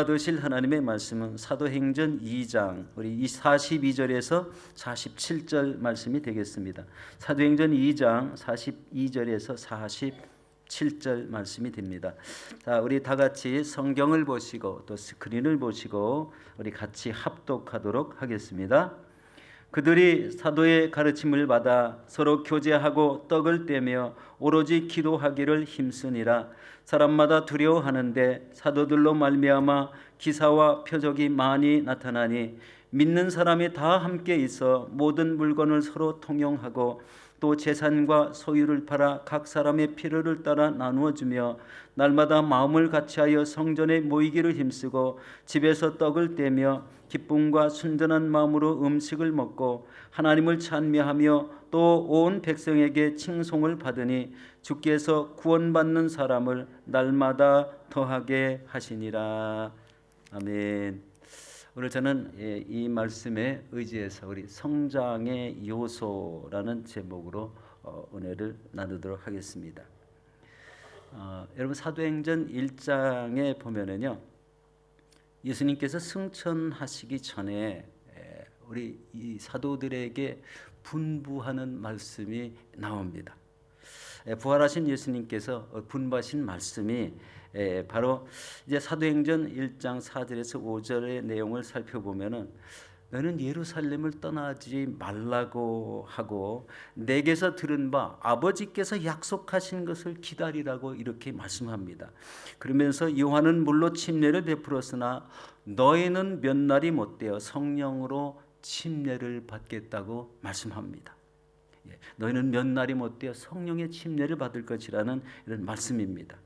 받으실 하나님의 말씀은 사도행전 2장 우리 42절에서 47절 말씀이 되겠습니다. 사도행전 2장 42절에서 47절 말씀이 됩니다. 자, 우리 다 같이 성경을 보시고 또 스크린을 보시고 우리 같이 합독하도록 하겠습니다. 그들이 사도의 가르침을 받아 서로 교제하고 떡을 떼며 오로지 기도하기를 힘쓰니라. 사람마다 두려워하는데 사도들로 말미암아 기사와 표적이 많이 나타나니 믿는 사람이 다 함께 있어 모든 물건을 서로 통용하고 또 재산과 소유를 팔아 각 사람의 필요를 따라 나누어 주며 날마다 마음을 같이하여 성전에 모이기를 힘쓰고 집에서 떡을 떼며 기쁨과 순전한 마음으로 음식을 먹고 하나님을 찬미하며 또 온 백성에게 칭송을 받으니 주께서 구원받는 사람을 날마다 더하게 하시니라. 아멘. 오늘 저는 이 말씀에 의지해서 우리 성장의 요소라는 제목으로 은혜를 나누도록 하겠습니다. 여러분 사도행전 1장에 보면은요, 예수님께서 승천하시기 전에 우리 이 사도들에게 분부하는 말씀이 나옵니다. 부활하신 예수님께서 분부하신 말씀이 바로 이제 사도행전 1장 4절에서 5절의 내용을 살펴보면은 너는 예루살렘을 떠나지 말라고 하고 내게서 들은 바 아버지께서 약속하신 것을 기다리라고 이렇게 말씀합니다. 그러면서 요한은 물로 침례를 베풀었으나 너희는 몇 날이 못되어 성령으로 침례를 받겠다고 말씀합니다. 너희는 몇 날이 못되어 성령의 침례를 받을 것이라는 이런 말씀입니다.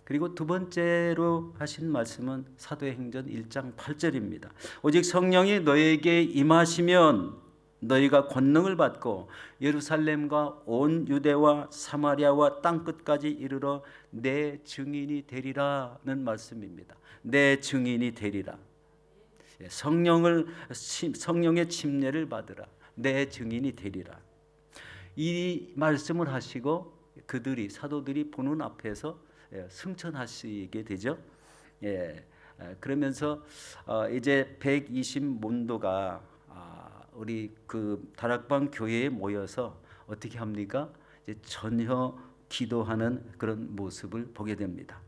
그리고 두 번째로 하신 말씀은 사도행전 1장 8절입니다. 오직 성령이 너희에게 임하시면 너희가 권능을 받고 예루살렘과 온 유대와 사마리아와 땅끝까지 이르러 내 증인이 되리라는 말씀입니다. 내 증인이 되리라. 성령의 침례를 받으라. 내 증인이 되리라. 이 말씀을 하시고 그들이 사도들이 보는 앞에서 승천하시게 되죠. 그러면서 이제 120문도가 우리 그 다락방 교회에 모여서 어떻게 합니까? 이제 전혀 기도하는 그런 모습을 보게 됩니다.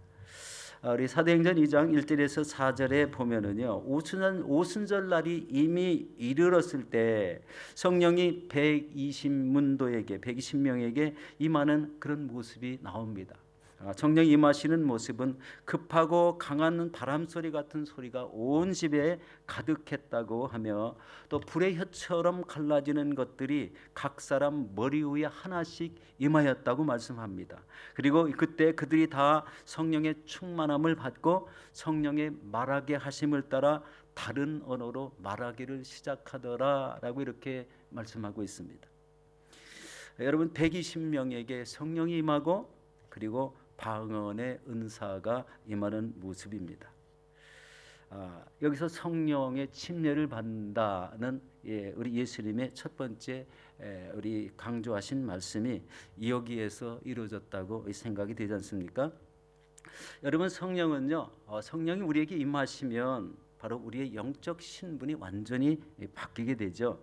우리 사도행전 2장 1절에서 4절에 보면은요, 오순절 날이 이미 이르렀을 때 성령이 120명에게 임하는 그런 모습이 나옵니다. 성령이 임하시는 모습은 급하고 강한 바람 소리 같은 소리가 온 집에 가득했다고 하며 또 불의 혀처럼 갈라지는 것들이 각 사람 머리 위에 하나씩 임하였다고 말씀합니다. 그리고 그때 그들이 다 성령의 충만함을 받고 성령의 말하게 하심을 따라 다른 언어로 말하기를 시작하더라라고 이렇게 말씀하고 있습니다. 여러분 120명에게 성령이 임하고 그리고 방언의 은사가 임하는 모습입니다. 여기서 성령의 침례를 받는다는 우리 예수님의 첫 번째 우리 강조하신 말씀이 여기에서 이루어졌다고 생각이 되지 않습니까? 여러분 성령은요, 성령이 우리에게 임하시면 바로 우리의 영적 신분이 완전히 바뀌게 되죠.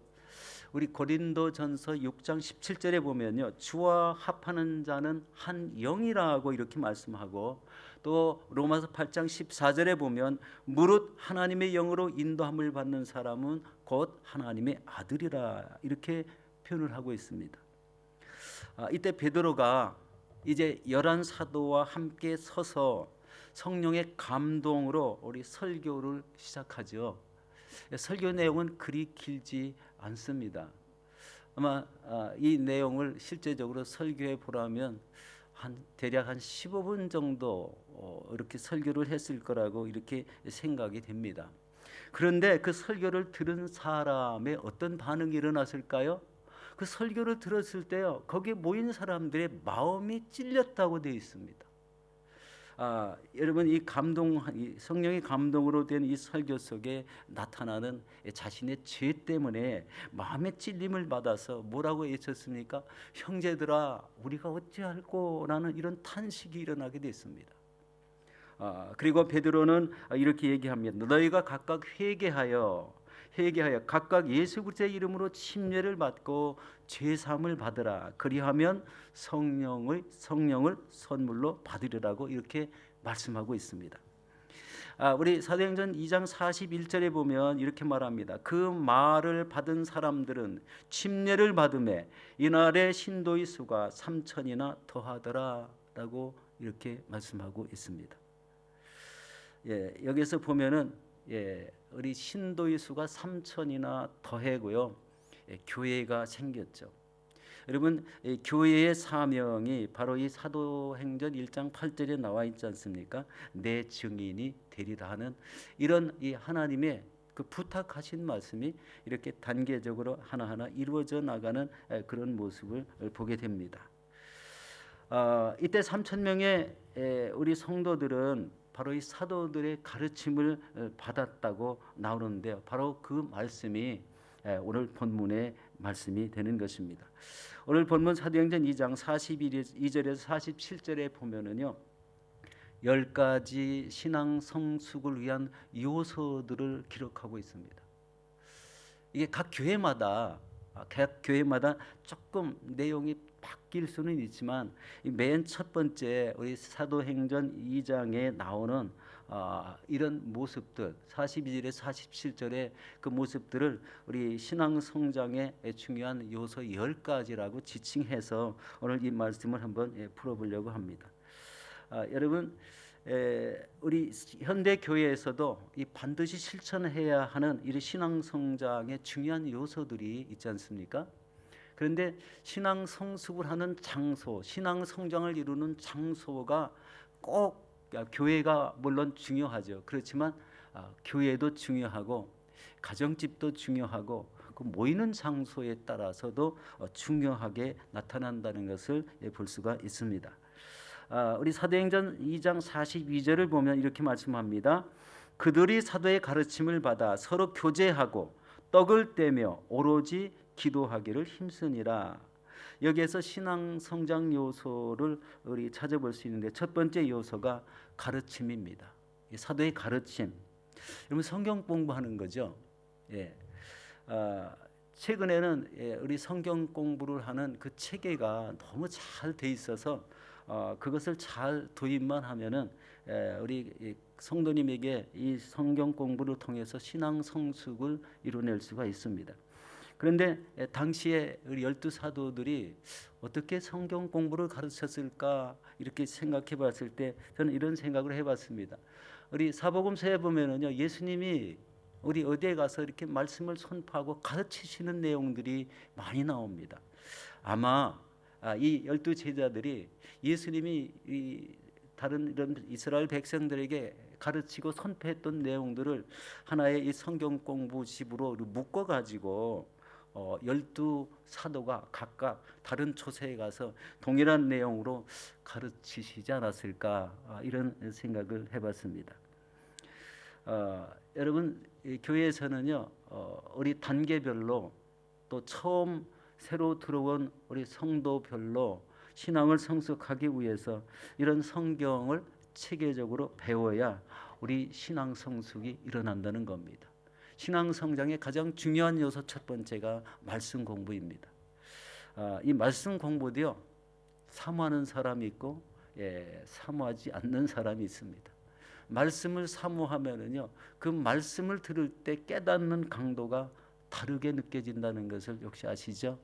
우리 고린도전서 6장 17절에 보면요, 주와 합하는 자는 한 영이라고 이렇게 말씀하고 또 로마서 8장 14절에 보면 무릇 하나님의 영으로 인도함을 받는 사람은 곧 하나님의 아들이라 이렇게 표현을 하고 있습니다. 이때 베드로가 이제 11사도와 함께 서서 성령의 감동으로 우리 설교를 시작하죠. 설교 내용은 그리 길지 않습니다. 아마 이 내용을 실제적으로 설교해 보라면 대략 한 15분 정도 이렇게 설교를 했을 거라고 이렇게 생각이 됩니다. 그런데 그 설교를 들은 사람의 어떤 반응이 일어났을까요? 그 설교를 들었을 때요, 거기에 모인 사람들의 마음이 찔렸다고 되어 있습니다. 여러분 이 성령의 감동으로 된 이 설교 속에 나타나는 자신의 죄 때문에 마음의 찔림을 받아서 뭐라고 외쳤습니까? 형제들아 우리가 어찌할꼬라는 이런 탄식이 일어나게 됐습니다. 그리고 베드로는 이렇게 얘기합니다. 너희가 각각 회개하여 각각 예수 그리스도의 이름으로 침례를 받고 죄 사함을 받으라. 그리하면 성령을 선물로 받으리라고 이렇게 말씀하고 있습니다. 우리 사도행전 2장 41절에 보면 이렇게 말합니다. 그 말을 받은 사람들은 침례를 받음에 이날의 신도의 수가 3천이나 더하더라라고 이렇게 말씀하고 있습니다. 여기서 보면은 우리 신도의 수가 3천이나 더해고요. 교회가 생겼죠. 여러분, 교회의 사명이 바로 이 사도행전 1장 8절에 나와 있지 않습니까? 내 증인이 되리라 하는 이런 이 하나님의 그 부탁하신 말씀이 이렇게 단계적으로 하나하나 이루어져 나가는 그런 모습을 보게 됩니다. 이때 3천 명의 우리 성도들은 바로 이 사도들의 가르침을 받았다고 나오는데요. 바로 그 말씀이 오늘 본문의 말씀이 되는 것입니다. 오늘 본문 사도행전 2장 42절에서 47절에 보면은요, 10가지 신앙 성숙을 위한 요소들을 기록하고 있습니다. 이게 각 교회마다 조금 내용이 바뀔 수는 있지만 맨 첫 번째 우리 사도행전 2장에 나오는 이런 모습들 42절에 47절의 그 모습들을 우리 신앙 성장의 중요한 요소 10가지라고 지칭해서 오늘 이 말씀을 한번 풀어보려고 합니다. 여러분, 우리 현대 교회에서도 이 반드시 실천해야 하는 이 신앙 성장의 중요한 요소들이 있지 않습니까? 그런데 신앙 성숙을 하는 장소, 신앙 성장을 이루는 장소가 꼭 교회가 물론 중요하죠. 그렇지만 교회도 중요하고 가정집도 중요하고 그 모이는 장소에 따라서도 중요하게 나타난다는 것을 볼 수가 있습니다. 우리 사도행전 2장 42절을 보면 이렇게 말씀합니다. 그들이 사도의 가르침을 받아 서로 교제하고 떡을 떼며 오로지 기도하기를 힘쓰니라. 여기에서 신앙 성장 요소를 우리 찾아볼 수 있는데 첫 번째 요소가 가르침입니다. 사도의 가르침. 여러분 성경 공부하는 거죠. 최근에는 우리 성경 공부를 하는 그 체계가 너무 잘 돼 있어서 그것을 잘 도입만 하면은 우리 성도님에게 이 성경 공부를 통해서 신앙 성숙을 이뤄낼 수가 있습니다. 그런데 당시에 우리 12사도들이 어떻게 성경 공부를 가르쳤을까 이렇게 생각해 봤을 때 저는 이런 생각을 해봤습니다. 우리 사복음서에 보면은요, 예수님이 우리 어디에 가서 이렇게 말씀을 선포하고 가르치시는 내용들이 많이 나옵니다. 아마 이 12제자들이 예수님이 이 다른 이런 이스라엘 백성들에게 가르치고 선포했던 내용들을 하나의 이 성경 공부집으로 묶어 가지고 12사도가 각각 다른 초세에 가서 동일한 내용으로 가르치시지 않았을까 이런 생각을 해봤습니다. 여러분, 교회에서는요, 우리 단계별로 또 처음 새로 들어온 우리 성도별로 신앙을 성숙하기 위해서 이런 성경을 체계적으로 배워야 우리 신앙 성숙이 일어난다는 겁니다. 신앙 성장의 가장 중요한 요소 첫 번째가 말씀 공부입니다. 이 말씀 공부도요, 사모하는 사람이 있고 사모하지 않는 사람이 있습니다. 말씀을 사모하면은요, 그 말씀을 들을 때 깨닫는 강도가 다르게 느껴진다는 것을 역시 아시죠?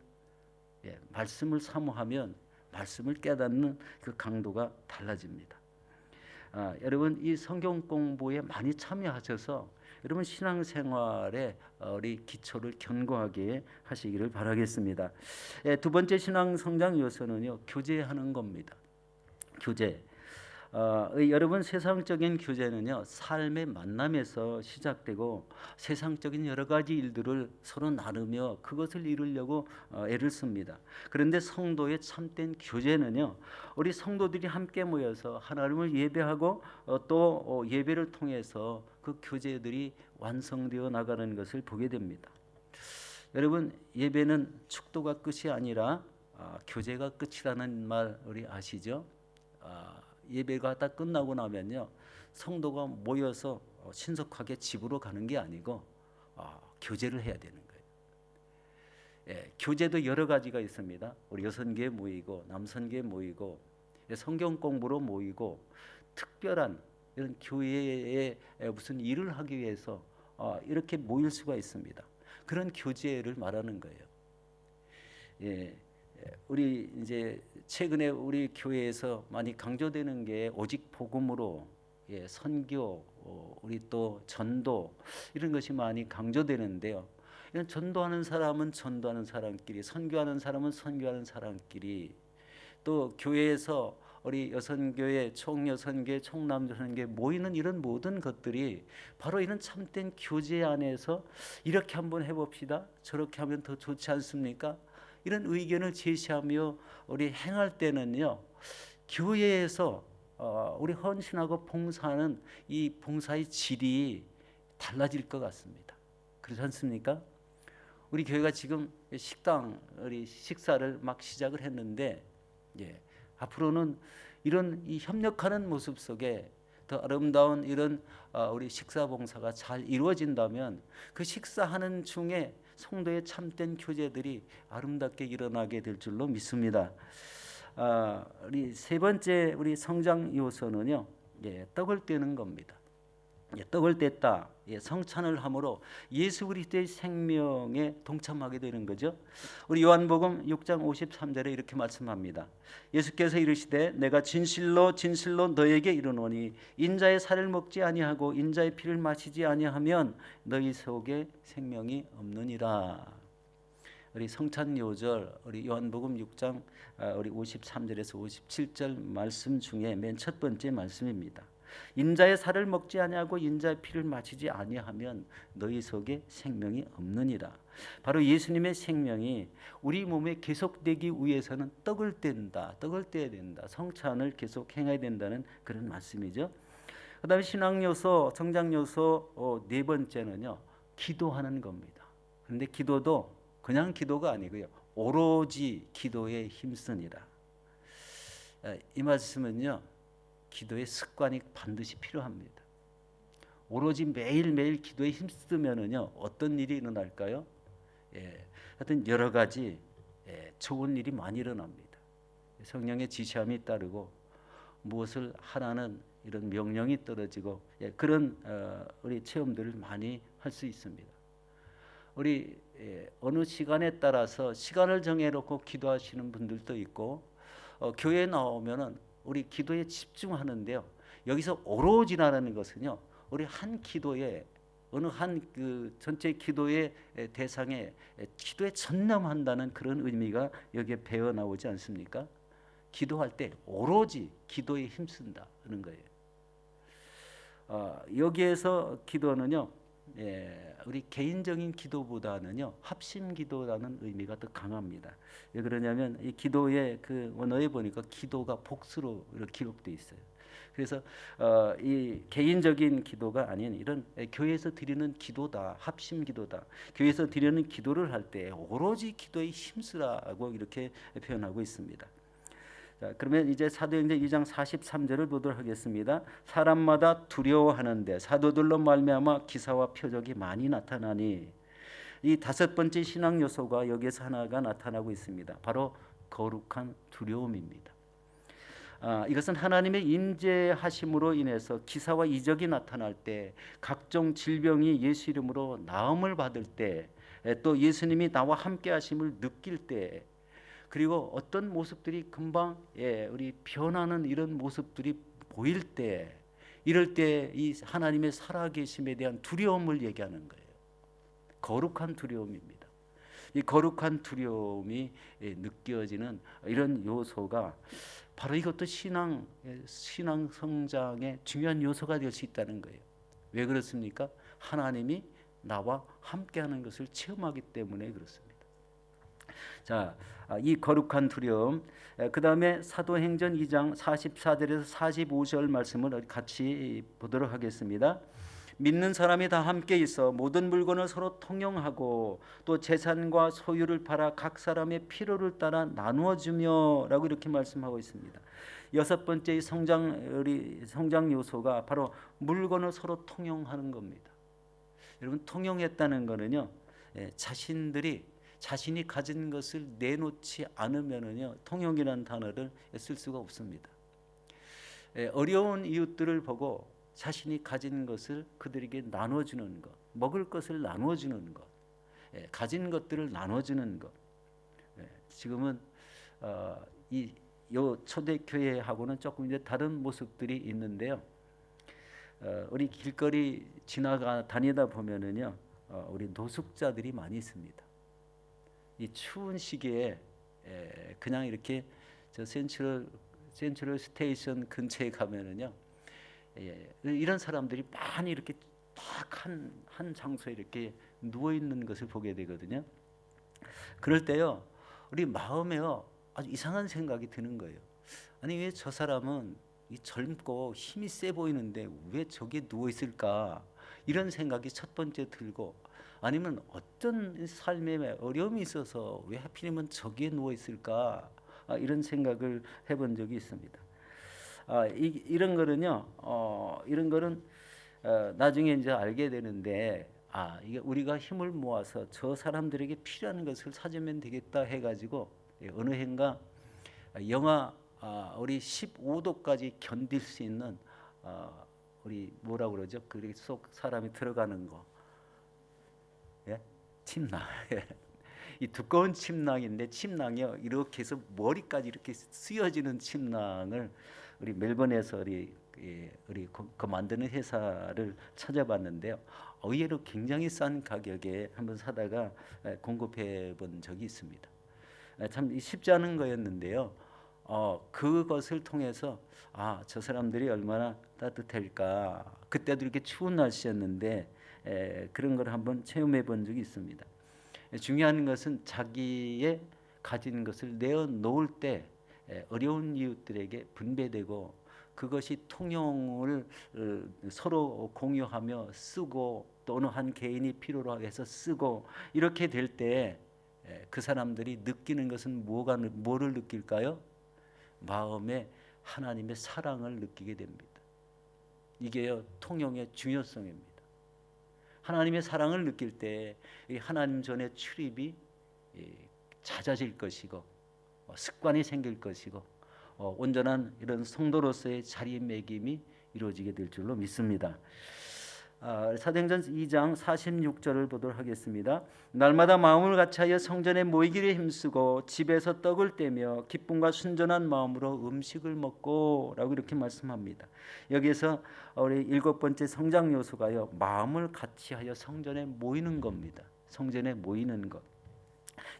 말씀을 사모하면 말씀을 깨닫는 그 강도가 달라집니다. 여러분, 이 성경 공부에 많이 참여하셔서 여러분 신앙생활에 우리 기초를 견고하게 하시기를 바라겠습니다. 두 번째 신앙 성장 요소는요, 교제하는 겁니다. 교제. 여러분, 세상적인 교제는요, 삶의 만남에서 시작되고 세상적인 여러 가지 일들을 서로 나누며 그것을 이루려고 애를 씁니다. 그런데 성도의 참된 교제는요, 우리 성도들이 함께 모여서 하나님을 예배하고 또 예배를 통해서 그 교제들이 완성되어 나가는 것을 보게 됩니다. 여러분, 예배는 축도가 끝이 아니라 교제가 끝이라는 말 우리 아시죠? 예배가 다 끝나고 나면요, 성도가 모여서 신속하게 집으로 가는 게 아니고 교제를 해야 되는 거예요. 교제도 여러 가지가 있습니다. 우리 여성교회 모이고 남성교회 모이고 성경 공부로 모이고 특별한 이런 교회에 무슨 일을 하기 위해서 이렇게 모일 수가 있습니다. 그런 교제를 말하는 거예요. 우리 이제 최근에 우리 교회에서 많이 강조되는 게 오직 복음으로 선교, 우리 또 전도 이런 것이 많이 강조되는데요. 이런 전도하는 사람은 전도하는 사람끼리, 선교하는 사람은 선교하는 사람끼리, 또 교회에서 우리 여선교회, 총여선교회, 총남여선교회 모이는 이런 모든 것들이 바로 이런 참된 교제 안에서 이렇게 한번 해봅시다, 저렇게 하면 더 좋지 않습니까? 이런 의견을 제시하며 우리 행할 때는요, 교회에서 우리 헌신하고 봉사하는 이 봉사의 질이 달라질 것 같습니다. 그렇지 않습니까? 우리 교회가 지금 식당 우리 식사를 막 시작을 했는데 앞으로는 이런 이 협력하는 모습 속에 더 아름다운 이런 우리 식사 봉사가 잘 이루어진다면 그 식사하는 중에 성도의 참된 교제들이 아름답게 일어나게 될 줄로 믿습니다. 우리 세 번째 우리 성장 요소는요, 떡을 떼는 겁니다. 떡을 뗐다, 성찬을 함으로 예수 그리스도의 생명에 동참하게 되는 거죠. 우리 요한복음 6장 53절에 이렇게 말씀합니다. 예수께서 이르시되 내가 진실로 진실로 너에게 이르노니 인자의 살을 먹지 아니하고 인자의 피를 마시지 아니하면 너희 속에 생명이 없느니라. 우리 성찬 요절, 우리 요한복음 6장 우리 53절에서 57절 말씀 중에 맨 첫 번째 말씀입니다. 인자의 살을 먹지 아니하고 인자의 피를 마시지 아니하면 너희 속에 생명이 없느니라. 바로 예수님의 생명이 우리 몸에 계속되기 위해서는 떡을 뗀다, 떡을 떼야 된다, 성찬을 계속 행해야 된다는 그런 말씀이죠. 그 다음에 신앙 요소, 성장 요소 네 번째는요, 기도하는 겁니다. 그런데 기도도 그냥 기도가 아니고요, 오로지 기도에 힘쓰니라. 이 말씀은요, 기도의 습관이 반드시 필요합니다. 오로지 매일매일 기도에 힘쓰면은요, 어떤 일이 일어날까요? 하여튼 여러 가지 좋은 일이 많이 일어납니다. 성령의 지시함이 따르고 무엇을 하라는 이런 명령이 떨어지고 그런 우리 체험들을 많이 할 수 있습니다. 우리 어느 시간에 따라서 시간을 정해놓고 기도하시는 분들도 있고 교회에 나오면은 우리 기도에 집중하는데요. 여기서 오로지라는 것은요, 우리 한 기도에 어느 한 그 전체 기도의 대상에 기도에 전념한다는 그런 의미가 여기에 배어 나오지 않습니까? 기도할 때 오로지 기도에 힘쓴다는 거예요. 여기에서 기도는요, 우리 개인적인 기도보다는요, 합심 기도라는 의미가 더 강합니다. 왜 그러냐면 이 기도의 그 원어에 보니까 기도가 복수로 이렇게 기록되어 있어요. 그래서 이 개인적인 기도가 아닌 이런 교회에서 드리는 기도다, 합심 기도다. 교회에서 드리는 기도를 할 때 오로지 기도에 힘쓰라고 이렇게 표현하고 있습니다. 자, 그러면 이제 사도행전 2장 43절을 보도록 하겠습니다. 사람마다 두려워하는데 사도들로 말미암아 기사와 표적이 많이 나타나니, 이 다섯 번째 신앙 요소가 여기에서 하나가 나타나고 있습니다. 바로 거룩한 두려움입니다. 이것은 하나님의 임재하심으로 인해서 기사와 이적이 나타날 때, 각종 질병이 예수 이름으로 나음을 받을 때, 또 예수님이 나와 함께 하심을 느낄 때, 그리고 어떤 모습들이 금방 우리 변하는 이런 모습들이 보일 때, 이럴 때 이 하나님의 살아계심에 대한 두려움을 얘기하는 거예요. 거룩한 두려움입니다. 이 거룩한 두려움이 느껴지는 이런 요소가 바로 이것도 신앙 성장의 중요한 요소가 될 수 있다는 거예요. 왜 그렇습니까? 하나님이 나와 함께하는 것을 체험하기 때문에 그렇습니다. 자, 이 거룩한 두려움, 그 다음에 사도행전 2장 44절에서 45절 말씀을 같이 보도록 하겠습니다. 믿는 사람이 다 함께 있어 모든 물건을 서로 통용하고 또 재산과 소유를 팔아 각 사람의 필요를 따라 나누어 주며 라고 이렇게 말씀하고 있습니다. 여섯 번째 성장 요소가 바로 물건을 서로 통용하는 겁니다. 여러분, 통용했다는 거는요, 자신이 가진 것을 내놓지 않으면은요, 통용이라는 단어를 쓸 수가 없습니다. 어려운 이웃들을 보고 자신이 가진 것을 그들에게 나눠주는 것, 먹을 것을 나눠주는 것, 가진 것들을 나눠주는 것. 지금은 요 초대교회하고는 조금 이제 다른 모습들이 있는데요. 우리 길거리 다니다 보면은요, 우리 노숙자들이 많이 있습니다. 이 추운 시기에 그냥 이렇게 저 센트럴 스테이션 근처에 가면은요, 이런 사람들이 많이 이렇게 딱 한 장소에 이렇게 누워 있는 것을 보게 되거든요. 그럴 때요, 우리 마음에요, 아주 이상한 생각이 드는 거예요. 아니, 왜 저 사람은 이 젊고 힘이 세 보이는데 왜 저기에 누워 있을까? 이런 생각이 첫 번째 들고, 아니면 어떤 삶에 어려움이 있어서 왜 하필이면 저기에 누워 있을까? 이런 생각을 해본 적이 있습니다. 이런 거는요, 이런 거는 나중에 이제 알게 되는데, 이게 우리가 힘을 모아서 저 사람들에게 필요한 것을 사주면 되겠다 해가지고 어느 해인가 영하 우리 15도까지 견딜 수 있는 우리 뭐라고 그러죠? 그 속 사람이 들어가는 거, 침낭. 이 두꺼운 침낭인데, 침낭이요, 이렇게 해서 머리까지 이렇게 쓰여지는 침낭을 우리 멜번에서 우리 그 만드는 회사를 찾아봤는데요. 의외로 굉장히 싼 가격에 한번 사다가 공급해 본 적이 있습니다. 참 쉽지 않은 거였는데요. 그것을 통해서 저 사람들이 얼마나 따뜻할까. 그때도 이렇게 추운 날씨였는데 그런 걸 한번 체험해 본 적이 있습니다. 중요한 것은 자기의 가진 것을 내어놓을 때 어려운 이웃들에게 분배되고, 그것이 통용을 서로 공유하며 쓰고, 또는 한 개인이 필요로 해서 쓰고, 이렇게 될 때 그 사람들이 느끼는 것은 뭐를 느낄까요? 마음에 하나님의 사랑을 느끼게 됩니다. 이게요, 통용의 중요성입니다. 하나님의 사랑을 느낄 때 하나님 전에 출입이 잦아질 것이고, 습관이 생길 것이고, 온전한 이런 성도로서의 자리매김이 이루어지게 될 줄로 믿습니다. 사도행전 2장 46절을 보도록 하겠습니다. 날마다 마음을 같이하여 성전에 모이기를 힘쓰고 집에서 떡을 떼며 기쁨과 순전한 마음으로 음식을 먹고, 라고 이렇게 말씀합니다. 여기에서 우리 일곱 번째 성장 요소가요, 마음을 같이하여 성전에 모이는 겁니다. 성전에 모이는 것.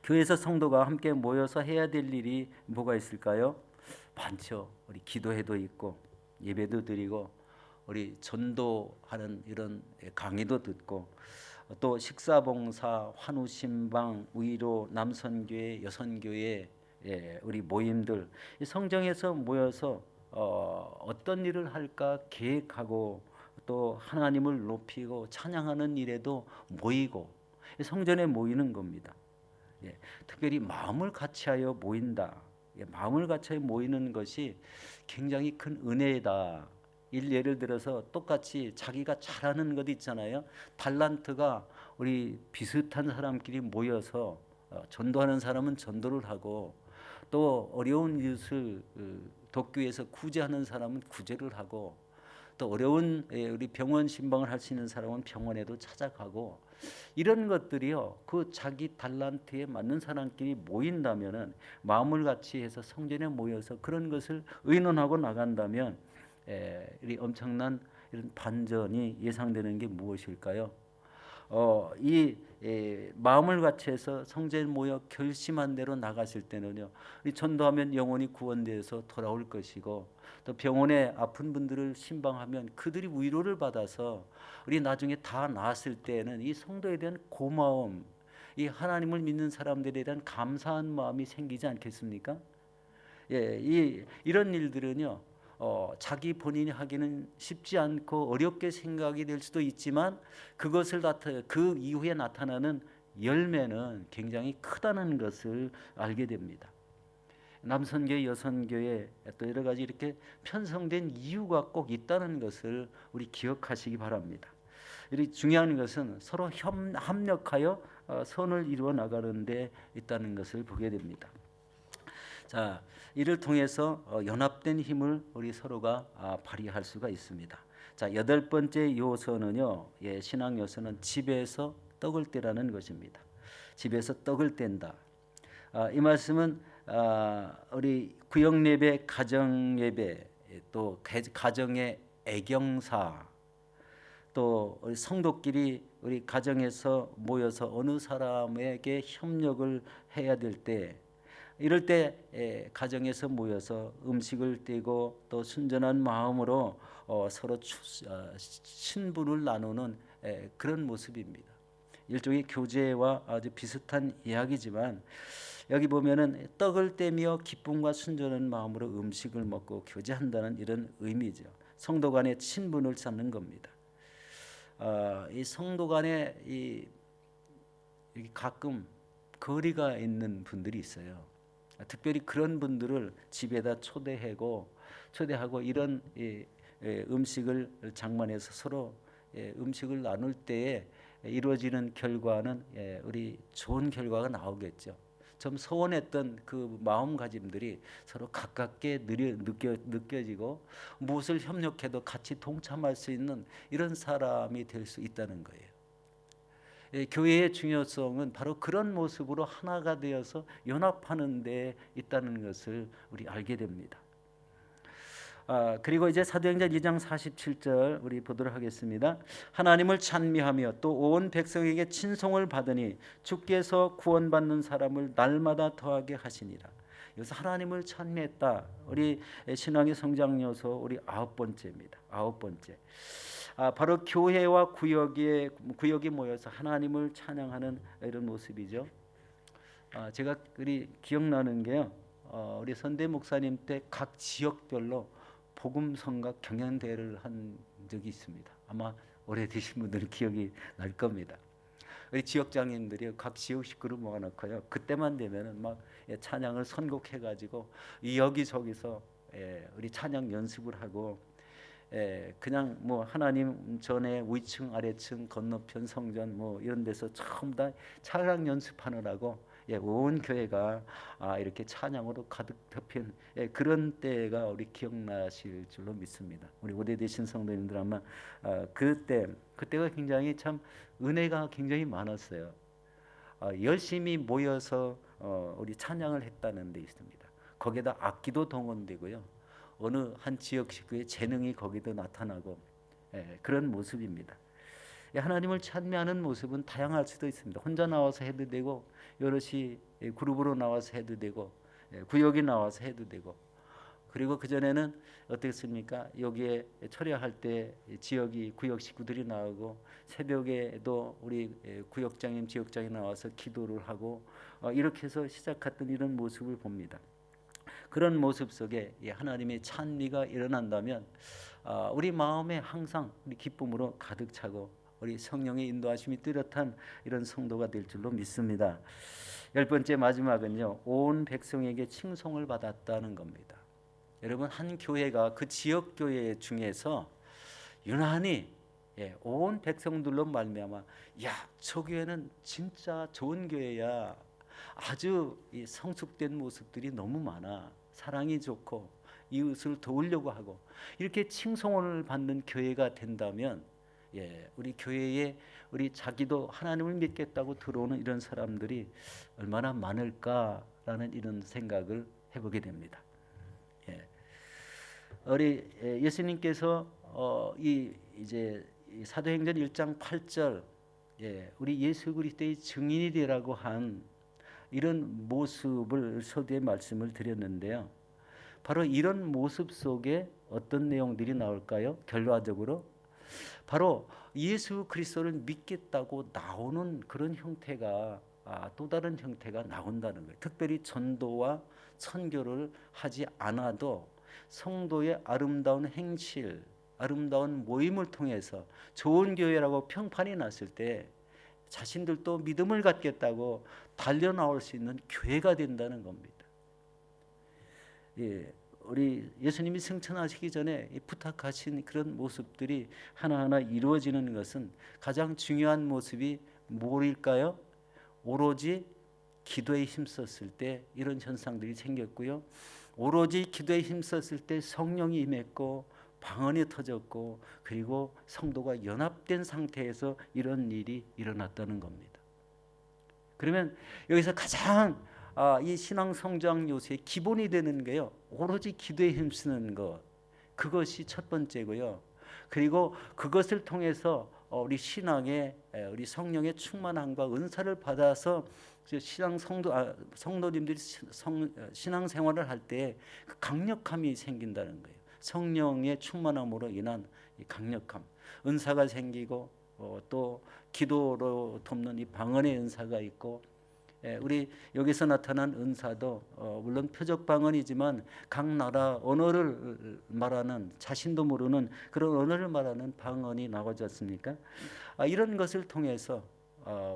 교회에서 성도가 함께 모여서 해야 될 일이 뭐가 있을까요? 많죠. 우리 기도회도 있고, 예배도 드리고, 우리 전도하는 이런 강의도 듣고, 또 식사봉사, 환우신방, 위로, 남선교회, 여선교회, 우리 모임들, 이 성정에서 모여서 어떤 일을 할까 계획하고, 또 하나님을 높이고 찬양하는 일에도 모이고, 성전에 모이는 겁니다. 특별히 마음을 같이하여 모인다. 마음을 같이하여 모이는 것이 굉장히 큰 은혜다. 예를 들어서 똑같이 자기가 잘하는 것 있잖아요. 달란트가 우리 비슷한 사람끼리 모여서 전도하는 사람은 전도를 하고, 또 어려운 이웃을 돕기 위해서 구제하는 사람은 구제를 하고, 또 어려운 우리 병원 신방을 할 수 있는 사람은 병원에도 찾아가고, 이런 것들이요, 그 자기 달란트에 맞는 사람끼리 모인다면은, 마음을 같이 해서 성전에 모여서 그런 것을 의논하고 나간다면 이 엄청난 이런 반전이 예상되는 게 무엇일까요? 이 마음을 같이 해서 성전에 모여 결심한 대로 나갔을 때는요, 이 전도하면 영혼이 구원되어서 돌아올 것이고, 또 병원에 아픈 분들을 신방하면 그들이 위로를 받아서 우리 나중에 다 나았을 때는 이 성도에 대한 고마움, 이 하나님을 믿는 사람들에 대한 감사한 마음이 생기지 않겠습니까? 이런 일들은요, 자기 본인이 하기는 쉽지 않고 어렵게 생각이 될 수도 있지만, 그 이후에 나타나는 열매는 굉장히 크다는 것을 알게 됩니다. 남선교회, 여선교회 또 여러 가지 이렇게 편성된 이유가 꼭 있다는 것을 우리 기억하시기 바랍니다. 이 중요한 것은 서로 협력하여 선을 이루어 나가는 데 있다는 것을 보게 됩니다. 자, 이를 통해서 연합된 힘을 우리 서로가 발휘할 수가 있습니다. 자, 여덟 번째 요소는요, 신앙 요소는 집에서 떡을 떼라는 것입니다. 집에서 떡을 뗀다. 이 말씀은 우리 구역 예배, 가정 예배, 또 가정의 애경사, 또 우리 성도끼리 우리 가정에서 모여서 어느 사람에게 협력을 해야 될 때, 이럴 때 가정에서 모여서 음식을 떼고 또 순전한 마음으로 서로 친분을 나누는 그런 모습입니다. 일종의 교제와 아주 비슷한 이야기지만 여기 보면은 떡을 떼며 기쁨과 순전한 마음으로 음식을 먹고 교제한다는 이런 의미죠. 성도 간의 친분을 쌓는 겁니다. 이 성도 간에 가끔 거리가 있는 분들이 있어요. 특별히 그런 분들을 집에다 초대하고 이런 음식을 장만해서 서로 음식을 나눌 때에 이루어지는 결과는 우리 좋은 결과가 나오겠죠. 좀 소원했던 그 마음가짐들이 서로 가깝게 느껴지고 무엇을 협력해도 같이 동참할 수 있는 이런 사람이 될 수 있다는 거예요. 교회의 중요성은 바로 그런 모습으로 하나가 되어서 연합하는 데 있다는 것을 우리 알게 됩니다. 그리고 이제 사도행전 2장 47절 우리 보도록 하겠습니다. 하나님을 찬미하며 또 온 백성에게 친송을 받으니 주께서 구원받는 사람을 날마다 더하게 하시니라. 여기서 하나님을 찬미했다. 우리 신앙의 성장 요소 우리 아홉 번째입니다. 아홉 번째. 바로 교회와 구역이 모여서 하나님을 찬양하는 이런 모습이죠. 제가 기억나는 게요. 우리 선대 목사님 때 각 지역별로 복음성가 경연대회를 한 적이 있습니다. 아마 오래되신 분들은 기억이 날 겁니다. 우리 지역장님들이 각 지역 식구를 모아놓고요. 그때만 되면은 막 찬양을 선곡해가지고 여기저기서 우리 찬양 연습을 하고 그냥 뭐 하나님 전에 위층 아래층 건너편 성전 뭐 이런 데서 전부 다 찬양 연습하느라고 온 교회가 이렇게 찬양으로 가득 덮인 그런 때가 우리 기억나실 줄로 믿습니다. 우리 오래되신 성도님들 아마 그때가 굉장히 참 은혜가 굉장히 많았어요. 열심히 모여서 우리 찬양을 했다는 데 있습니다. 거기에다 악기도 동원되고요. 어느 한 지역 식구의 재능이 거기도 나타나고 그런 모습입니다. 하나님을 찬미하는 모습은 다양할 수도 있습니다. 혼자 나와서 해도 되고 여럿이 그룹으로 나와서 해도 되고 구역이 나와서 해도 되고 그리고 그전에는 어떻습니까? 여기에 철야할 때 구역 식구들이 나오고 새벽에도 우리 구역장님 지역장이 나와서 기도를 하고 이렇게 해서 시작했던 이런 모습을 봅니다. 그런 모습 속에 하나님의 찬미가 일어난다면 우리 마음에 항상 우리 기쁨으로 가득 차고 우리 성령의 인도하심이 뚜렷한 이런 성도가 될 줄로 믿습니다. 열 번째 마지막은요. 온 백성에게 칭송을 받았다는 겁니다. 여러분 한 교회가 그 지역 교회 중에서 유난히 온 백성들로 말미암아 저 교회는 진짜 좋은 교회야. 아주 성숙된 모습들이 너무 많아. 사랑이 좋고 이웃을 도우려고 하고 이렇게 칭송을 받는 교회가 된다면 우리 교회에 우리 자기도 하나님을 믿겠다고 들어오는 이런 사람들이 얼마나 많을까라는 이런 생각을 해보게 됩니다. 우리 예수님께서 이제 사도행전 1장 8절 우리 예수 그리스도의 증인이 되라고 한 이런 모습을 서두에 말씀을 드렸는데요. 바로 이런 모습 속에 어떤 내용들이 나올까요? 결과적으로 바로 예수 그리스도를 믿겠다고 나오는 그런 형태가 또 다른 형태가 나온다는 거예요. 특별히 전도와 선교를 하지 않아도 성도의 아름다운 행실, 아름다운 모임을 통해서 좋은 교회라고 평판이 났을 때 자신들도 믿음을 갖겠다고 달려 나올 수 있는 교회가 된다는 겁니다. 우리 예수님이 승천하시기 전에 부탁하신 그런 모습들이 하나하나 이루어지는 것은 가장 중요한 모습이 뭘까요? 오로지 기도에 힘썼을 때 이런 현상들이 생겼고요. 오로지 기도에 힘썼을 때 성령이 임했고 방언이 터졌고 그리고 성도가 연합된 상태에서 이런 일이 일어났다는 겁니다. 그러면 여기서 가장 이 신앙 성장 요소의 기본이 되는 게요, 오로지 기도에 힘쓰는 것, 그것이 첫 번째고요. 그리고 그것을 통해서 우리 신앙의 우리 성령의 충만함과 은사를 받아서 신앙 성도님들이 신앙 생활을 할 때 그 강력함이 생긴다는 거예요. 성령의 충만함으로 인한 이 강력함, 은사가 생기고 또 기도로 돕는 이 방언의 은사가 있고, 우리 여기서 나타난 은사도 물론 표적 방언이지만 각 나라 언어를 말하는, 자신도 모르는 그런 언어를 말하는 방언이 나오지 않습니까? 이런 것을 통해서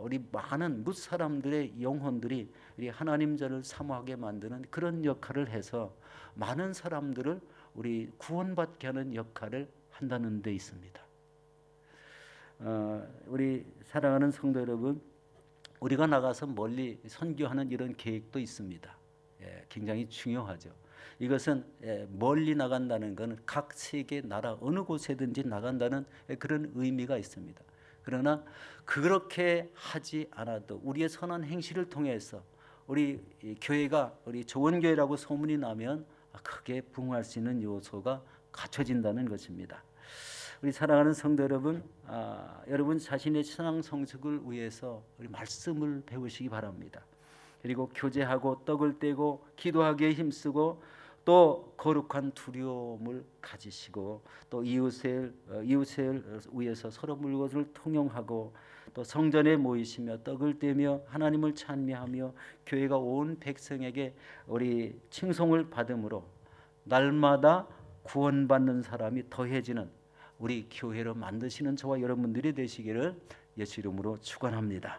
우리 많은 뭇 사람들의 영혼들이 우리 하나님 전을 사모하게 만드는 그런 역할을 해서 많은 사람들을 우리 구원받게 하는 역할을 한다는 데 있습니다. 우리 사랑하는 성도 여러분, 우리가 나가서 멀리 선교하는 이런 계획도 있습니다. 굉장히 중요하죠. 이것은 멀리 나간다는 것은 각 세계 나라 어느 곳에든지 나간다는 그런 의미가 있습니다. 그러나 그렇게 하지 않아도 우리의 선한 행실을 통해서 우리 교회가 우리 조원교회라고 소문이 나면 크게 부흥할 수 있는 요소가 갖춰진다는 것입니다. 우리 사랑하는 성도 여러분, 여러분 자신의 신앙 성숙을 위해서 우리 말씀을 배우시기 바랍니다. 그리고 교제하고 떡을 떼고 기도하기에 힘쓰고 또 거룩한 두려움을 가지시고 또 이웃을 위해서 서로 물것을 통용하고 또 성전에 모이시며 떡을 떼며 하나님을 찬미하며 교회가 온 백성에게 우리 칭송을 받음으로 날마다 구원받는 사람이 더해지는 우리 교회로 만드시는 저와 여러분들이 되시기를 예수 이름으로 축원합니다.